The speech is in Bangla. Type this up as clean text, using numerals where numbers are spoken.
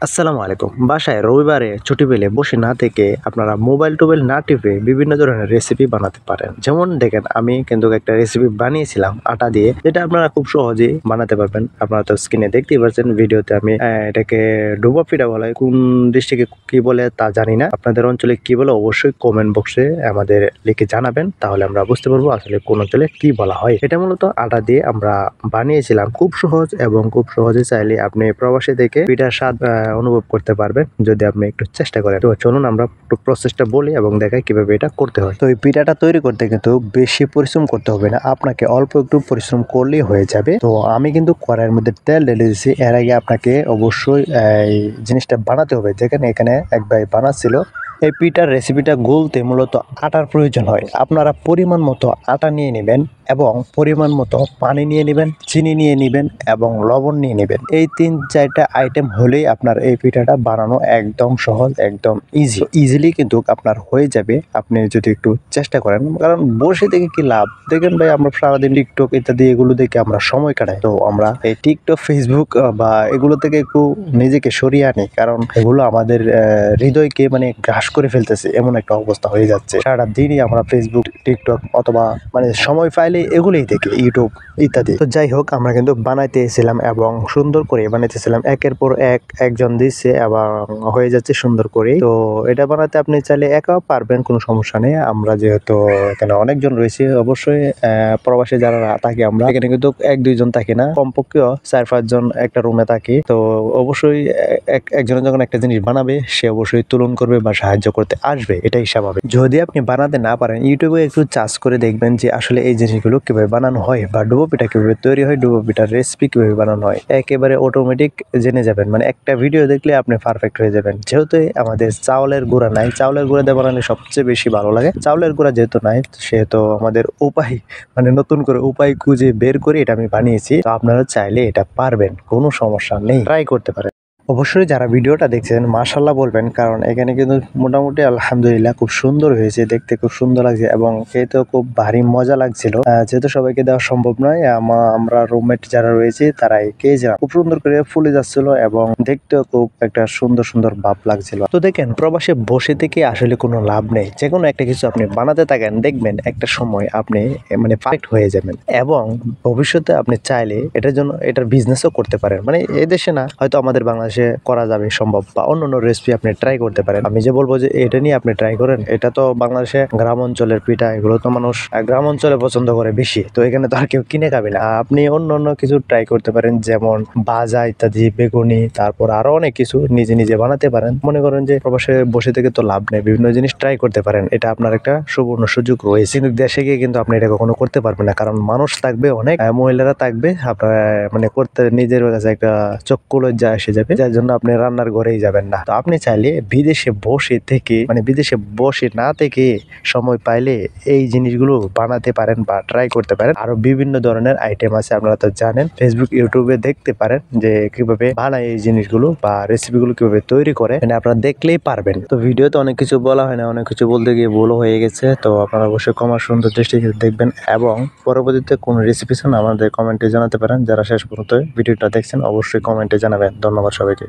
আসসালামু আলাইকুম। বাসায় রবিবারে ছুটি পেলে বসে না থেকে আপনারা মোবাইল-টোবাইল না টিপে বিভিন্ন ধরনের রেসিপি বানাতে পারেন। যেমন দেখেন আমি কিন্তু একটা রেসিপি বানিয়েছিলাম আটা দিয়ে, যেটা আপনারা খুব সহজেই বানাতে পারবেন। আপনারা তো স্ক্রিনে দেখতেই পাচ্ছেন ভিডিওতে আমি এটাকে ডুবা পিঠা বলা হয়। কোন ডিস্ট্রিক্টে কি বলে তা জানি না। আপনাদের অঞ্চলে কি বলে অবশ্যই কমেন্ট বক্সে আমাদের লিখে জানাবেন। তাহলে আমরা বুঝতে পারবো আসলে কোন অঞ্চলে কি বলা হয়। এটা মূলত আটা দিয়ে আমরা বানিয়েছিলাম। খুব সহজ এবং খুব সহজে চাইলে আপনি প্রবাসী থেকে পিঠার স্বাদ অনুভব করতে পারবেন যদি আপনি একটু চেষ্টা করেন। তো চলুন আমরা একটু প্রসেসটা বলি এবং দেখাই কিভাবে এটা করতে হয়। তো এই পিঠাটা তৈরি করতে কিন্তু বেশি পরিশ্রম করতে হবে না, আপনাকে অল্প একটু পরিশ্রম করলেই হয়ে যাবে। তো আমি কিন্তু কড়াইয়ের মধ্যে তেল ঢেলে দিয়েছি। এর আগে আপনাকে অবশ্যই এই জিনিসটা বানাতে হবে। যেখানে এখানে এক ভাই বানাচ্ছিল। এই পিঠার রেসিপিটা গলতে মূলত আটার প্রয়োজন হয়। আপনারা পরিমাণ মতো আটা নিয়ে নেবেন এবং পরিমাণ মতো পানি নিয়ে নেবেন, চিনি নিয়ে নেবেন এবং লবণ নিয়ে নেবেন। এই ৩-৪টা আইটেম হলেই আপনার এই পিঠাটা বানানো একদম সহজ, একদম ইজিলি কিন্তু আপনার হয়ে যাবে আপনি যদি একটু চেষ্টা করেন। কারণ বসে থেকে কি লাভ? দেখেন ভাই, আমরা সারাদিন টিকটক ইত্যাদি এগুলো দেখে আমরা সময় কাটাই। তো আমরা এই টিকটক, ফেসবুক বা এগুলো থেকে একটু নিজেকে সরিয়ে আনি, কারণ এগুলো আমাদের হৃদয়কে মানে গ্রাস করে ফেলতেছে, এমন একটা অবস্থা হয়ে যাচ্ছে। সারা দিনই আমরা ফেসবুক, টিকটক অথবা মানে সময় পাইলে এগুলোই দেখি, ইউটিউব ইত্যাদি। তো যাই হোক, আমরা কিন্তু বানাইতেছিলাম এবং সুন্দর করে বানাইতেছিলাম। একের পর এক একজন দিচ্ছে এবং হয়ে যাচ্ছে সুন্দর করে। তো এটা বানাতে আপনি চাইলে একাও পারবেন, কোনো সমস্যা নেই। আমরা যেহেতু এখানে অনেকজন রয়েছে, অবশ্যই প্রবাসী যারা থাকি আমরা এখানে কিন্তু ১-২ জন থাকি না, কমপক্ষেও ৪-৫ জন একটা রুমে থাকি। তো অবশ্যই একজনের যখন একটা জিনিস বানাবে সে অবশ্যই তুলন করবে বা সাহায্য করতে আসবে, এটাই স্বাভাবিক। যদি আপনি বানাতে না পারেন, ইউটিউবে একটু সার্চ করে দেখবেন যে আসলে এই জিনিসগুলো কিভাবে বানানো হয় বা ডুবো পিঠা কিভাবে তৈরি হয়, ডুবো পিঠার রেসিপি কিভাবে বানানো হয়, একেবারে অটোমেটিক জেনে যাবেন। মানে একটা ভিডিও দেখলে আপনি পারফেক্ট হয়ে যাবেন। যেহেতু আমাদের চাউলের গুঁড়া নাই, চাউলের গুঁড়া দিয়ে বানালে সবচেয়ে বেশি ভালো লাগে। চাউলের গুঁড়া যেহেতু নাই, সেহেতু আমাদের উপায় মানে নতুন করে উপায় খুঁজে বের করে এটা আমি বানিয়েছি। তো আপনারা চাইলে এটা পারবেন, কোনো সমস্যা নেই, ট্রাই করতে পারেন। অবশ্যই যারা ভিডিওটা দেখছেন মাশাআল্লাহ বলবেন, কারণ এখানে কিন্তু মোটামুটি আলহামদুলিল্লাহ খুব সুন্দর হয়েছে, দেখতে খুব সুন্দর লাগছে এবং খেতেও খুব ভারী মজা লাগছিল। যেহেতু সবাইকে দেওয়া সম্ভব নয়, আমরা রুমমেট যারা রয়েছে তারাই খেয়েছিলাম। খুব সুন্দর করে ফুলে যাচ্ছিল এবং দেখতেও খুব একটা সুন্দর সুন্দর ভাব লাগছিল। তো দেখেন, প্রবাসে বসে থেকে আসলে কোনো লাভ নেই। যে কোনো একটা কিছু আপনি বানাতে থাকেন, দেখবেন একটা সময় আপনি মানে পারফেক্ট হয়ে যাবেন এবং ভবিষ্যতে আপনি চাইলে এটার বিজনেসও করতে পারেন। মানে এদেশে না, হয়তো আমাদের বাংলাদেশে করা যাবে সম্ভব, বা অন্যান্য রেসিপি আপনি ট্রাই করতে পারেন। আমি যে বলবো যে এটা নিয়ে আপনি ট্রাই করেন, এটা তো বাংলাদেশে গ্রাম অঞ্চলের পিঠা, এগুলো তো মানুষ গ্রাম অঞ্চলে পছন্দ করে বেশি। তো এখানে তো আর কেউ কিনে খাবে না। আপনি অন্য কিছু ট্রাই করতে পারেন, যেমন বাজা ইত্যাদি, বেগুনি, তারপর আরো অনেক কিছু নিজে নিজে বানাতে পারেন। মনে করেন যে প্রবাসে বসে থেকে তো লাভ নেই, বিভিন্ন জিনিস ট্রাই করতে পারেন। এটা আপনার একটা সুবর্ণ সুযোগ রয়েছে। কিন্তু দেশে গিয়ে কিন্তু আপনি এটা কখনো করতে পারবেন না, কারণ মানুষ থাকবে অনেক, মহিলারা থাকবে, আপনার মানে করতে নিজের কাছে একটা চক্ষু লজ্জা এসে যাবে, যার জন্য আপনি রান্নার ঘরেই যাবেন না। তো আপনি চাইলে বিদেশে বসে থেকে, মানে বিদেশে বসে না থেকে সময় পাইলে এই জিনিসগুলো বানাতে পারেন বা ট্রাই করতে পারেন। আরো বিভিন্ন ধরনের আইটেম আছে, আপনারা তো জানেন। ফেসবুক, ইউটিউবে দেখতে পারেন যে কিভাবে বানায় এই জিনিসগুলো বা রেসিপিগুলো কিভাবে তৈরি করে, মানে আপনারা দেখলেই পারবেন। তো ভিডিওতে অনেক কিছু বলা হয় না, অনেক কিছু বলতে গিয়ে ভুলও হয়ে গেছে। তো আপনারা অবশ্যই ক্ষমার সুন্দর দৃষ্টিতে দেখবেন এবং পরবর্তীতে কোন রেসিপি চান আমাদের কমেন্টে জানাতে পারেন। যারা শেষ পর্যন্ত ভিডিওটা দেখছেন অবশ্যই কমেন্টে জানাবেন। ধন্যবাদ সবাইকে।